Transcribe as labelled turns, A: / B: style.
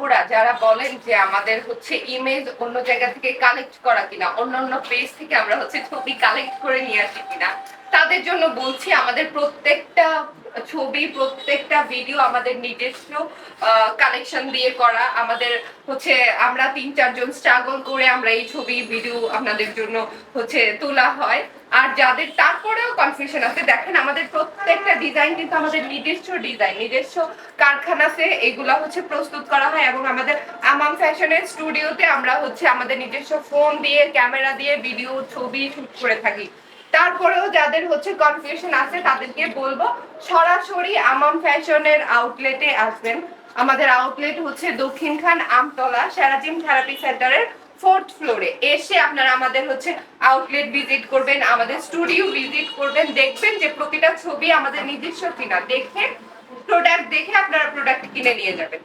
A: আপুরা যারা বলেন যে আমাদের হচ্ছে ইমেজ অন্য জায়গা থেকে কালেক্ট করা কিনা, অন্যান্য পেজ থেকে আমরা হচ্ছে ছবি কালেক্ট করে নিয়ে আসি কিনা, তাদের জন্য বলছি আমাদের প্রত্যেকটা ছবি প্রত্যেকটা ভিডিও আমাদের নিজস্ব কালেকশন দিয়ে করা। আমাদের হচ্ছে আমরা ৩-৪ জন স্ট্রাগল করে আমরা এই ছবি ভিডিও আপনাদের জন্য হচ্ছে তোলা হয়। আর যাদের তারপরেও কনফিউশন আছে, দেখেন আমাদের প্রত্যেকটা ডিজাইন কিন্তু আমাদের নিজস্ব ডিজাইন, নিজস্ব কারখানাতে এগুলা হচ্ছে প্রস্তুত করা হয় এবং আমাদের আমাম ফ্যাশনের স্টুডিওতে আমরা হচ্ছে আমাদের নিজস্ব ফোন দিয়ে ক্যামেরা দিয়ে ভিডিও ছবি শুট করে থাকি। তারপরেও যাদের হচ্ছে কনফিউশন আছে তাদেরকে বলবো সরাসরি আমাম ফ্যাশনের আউটলেটে আসবেন। আমাদের আউটলেট হচ্ছে দক্ষিণখান আমতলা সেরাজিম থেরাপি সেন্টারের 4th ফ্লোরে। এসে আপনারা আমাদের হচ্ছে আউটলেট ভিজিট করবেন, আমাদের স্টুডিও ভিজিট করবেন, দেখবেন যে প্রতিটা ছবি আমাদের নিজস্ব কিনা, দেখে প্রোডাক্ট দেখে আপনারা প্রোডাক্ট কিনে নিয়ে যাবেন।